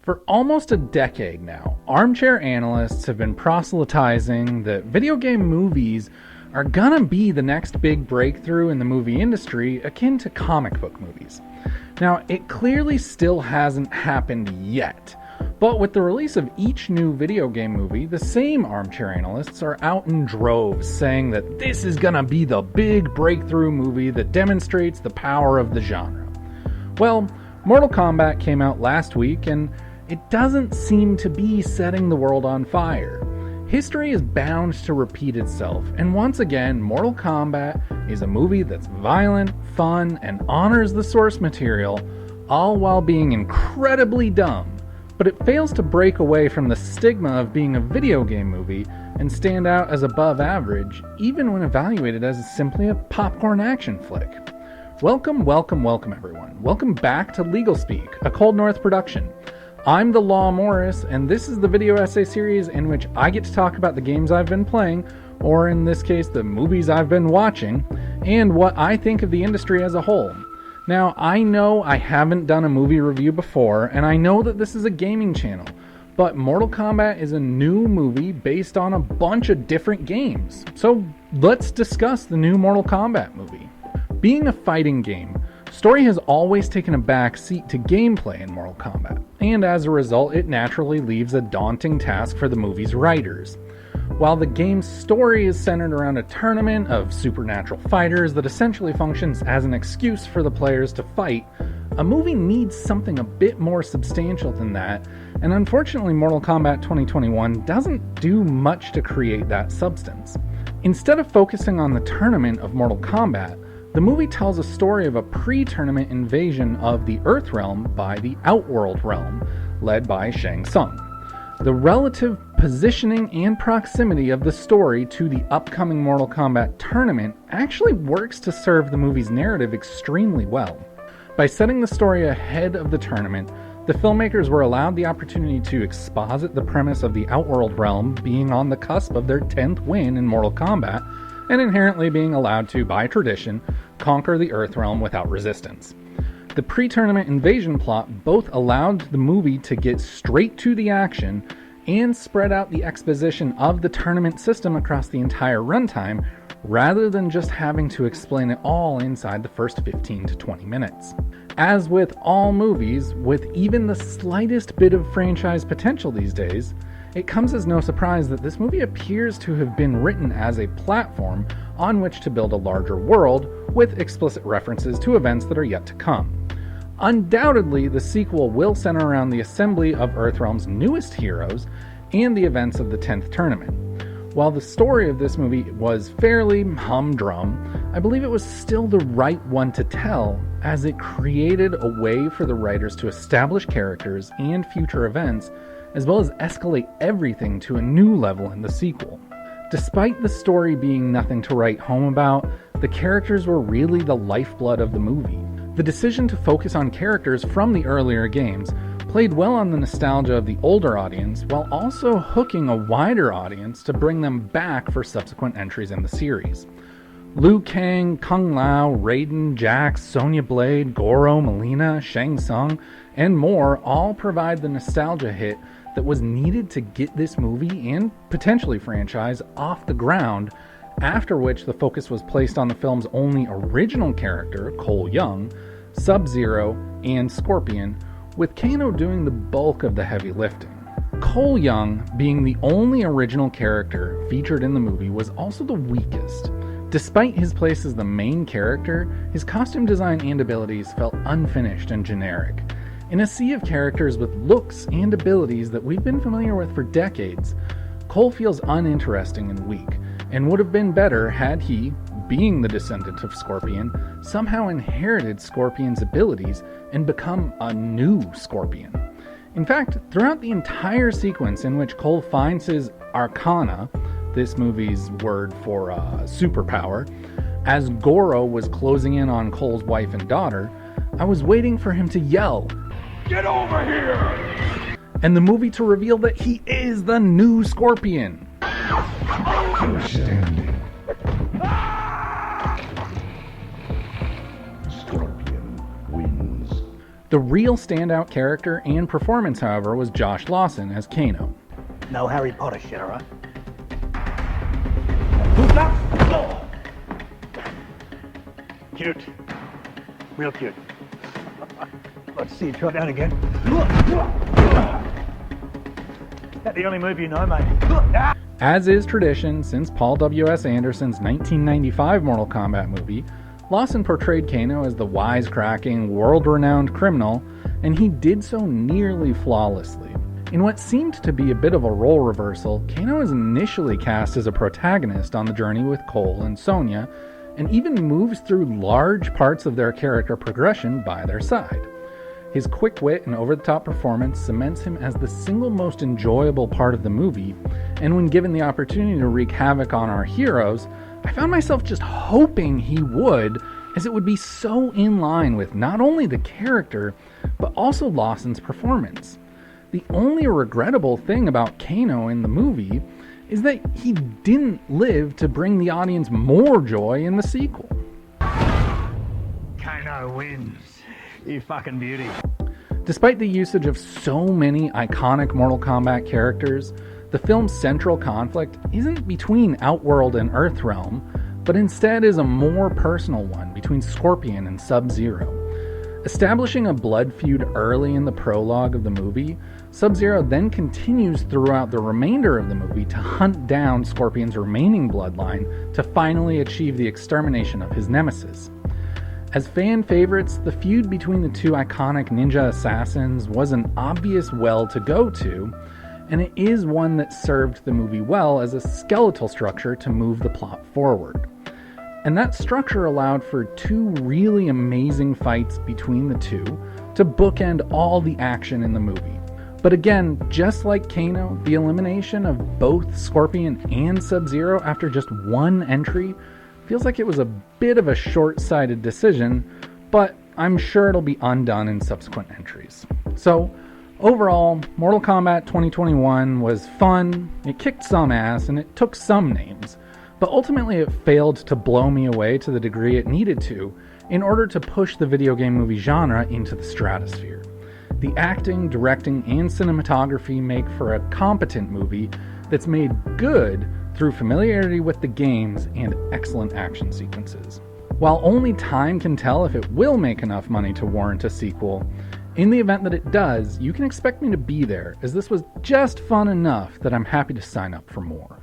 For almost a decade now, armchair analysts have been proselytizing that video game movies are gonna be the next big breakthrough in the movie industry, akin to comic book movies. Now, it clearly still hasn't happened yet, but with the release of each new video game movie, the same armchair analysts are out in droves saying that this is gonna be the big breakthrough movie that demonstrates the power of the genre. Well, Mortal Kombat came out last week, and it doesn't seem to be setting the world on fire. History is bound to repeat itself, and once again, Mortal Kombat is a movie that's violent, fun, and honors the source material, all while being incredibly dumb. But it fails to break away from the stigma of being a video game movie and stand out as above average, even when evaluated as simply a popcorn action flick. Welcome everyone. Welcome back to LegalSpeak, a ColdNorth production. I'm the Law Morris, and this is the video essay series in which I get to talk about the games I've been playing, or in this case, the movies I've been watching, and what I think of the industry as a whole. Now, I know I haven't done a movie review before, and I know that this is a gaming channel, but Mortal Kombat is a new movie based on a bunch of different games. So let's discuss the new Mortal Kombat movie. Being a fighting game, story has always taken a back seat to gameplay in Mortal Kombat, and as a result, it naturally leaves a daunting task for the movie's writers. While the game's story is centered around a tournament of supernatural fighters that essentially functions as an excuse for the players to fight, a movie needs something a bit more substantial than that, and unfortunately Mortal Kombat 2021 doesn't do much to create that substance. Instead of focusing on the tournament of Mortal Kombat, the movie tells a story of a pre-tournament invasion of the Earth Realm by the Outworld Realm, led by Shang Tsung. The relative positioning and proximity of the story to the upcoming Mortal Kombat tournament actually works to serve the movie's narrative extremely well. By setting the story ahead of the tournament, the filmmakers were allowed the opportunity to exposit the premise of the Outworld Realm being on the cusp of their 10th win in Mortal Kombat, and inherently being allowed to, by tradition, conquer the Earthrealm without resistance. The pre-tournament invasion plot both allowed the movie to get straight to the action and spread out the exposition of the tournament system across the entire runtime, rather than just having to explain it all inside the first 15 to 20 minutes. As with all movies, with even the slightest bit of franchise potential these days, it comes as no surprise that this movie appears to have been written as a platform on which to build a larger world with explicit references to events that are yet to come. Undoubtedly, the sequel will center around the assembly of Earthrealm's newest heroes and the events of the 10th tournament. While the story of this movie was fairly humdrum, I believe it was still the right one to tell, as it created a way for the writers to establish characters and future events, as well as escalate everything to a new level in the sequel. Despite the story being nothing to write home about, the characters were really the lifeblood of the movie. The decision to focus on characters from the earlier games played well on the nostalgia of the older audience, while also hooking a wider audience to bring them back for subsequent entries in the series. Liu Kang, Kung Lao, Raiden, Jax, Sonya Blade, Goro, Mileena, Shang Tsung, and more all provide the nostalgia hit that was needed to get this movie and potentially franchise off the ground, after which the focus was placed on the film's only original character, Cole Young, Sub-Zero, and Scorpion, with Kano doing the bulk of the heavy lifting. Cole Young, being the only original character featured in the movie, was also the weakest. Despite his place as the main character, his costume design and abilities felt unfinished and generic. In a sea of characters with looks and abilities that we've been familiar with for decades, Cole feels uninteresting and weak, and would have been better had he, being the descendant of Scorpion, somehow inherited Scorpion's abilities and become a new Scorpion. In fact, throughout the entire sequence in which Cole finds his Arcana, this movie's word for superpower, as Goro was closing in on Cole's wife and daughter, I was waiting for him to yell, "Get over here!" and the movie to reveal that he is the new Scorpion. Outstanding. Scorpion wins. The real standout character and performance, however, was Josh Lawson as Kano. No Harry Potter shit, alright? Cute. Real cute. Let's see you try that again. That's the only move you know, mate. As is tradition, since Paul W.S. Anderson's 1995 Mortal Kombat movie, Lawson portrayed Kano as the wisecracking, world-renowned criminal, and he did so nearly flawlessly. In what seemed to be a bit of a role reversal, Kano is initially cast as a protagonist on the journey with Cole and Sonya, and even moves through large parts of their character progression by their side. His quick wit and over-the-top performance cements him as the single most enjoyable part of the movie, and when given the opportunity to wreak havoc on our heroes, I found myself just hoping he would, as it would be so in line with not only the character, but also Lawson's performance. The only regrettable thing about Kano in the movie is that he didn't live to bring the audience more joy in the sequel. Kano wins. You fucking beauty. Despite the usage of so many iconic Mortal Kombat characters, the film's central conflict isn't between Outworld and Earthrealm, but instead is a more personal one between Scorpion and Sub-Zero. Establishing a blood feud early in the prologue of the movie, Sub-Zero then continues throughout the remainder of the movie to hunt down Scorpion's remaining bloodline to finally achieve the extermination of his nemesis. As fan favorites, the feud between the two iconic ninja assassins was an obvious well to go to, and it is one that served the movie well as a skeletal structure to move the plot forward. And that structure allowed for two really amazing fights between the two to bookend all the action in the movie. But again, just like Kano, the elimination of both Scorpion and Sub-Zero after just one entry feels like it was a bit of a short-sighted decision, but I'm sure it'll be undone in subsequent entries. So, overall, Mortal Kombat 2021 was fun, it kicked some ass, and it took some names, but ultimately it failed to blow me away to the degree it needed to in order to push the video game movie genre into the stratosphere. The acting, directing, and cinematography make for a competent movie that's made good through familiarity with the games and excellent action sequences. While only time can tell if it will make enough money to warrant a sequel, in the event that it does, you can expect me to be there, as this was just fun enough that I'm happy to sign up for more.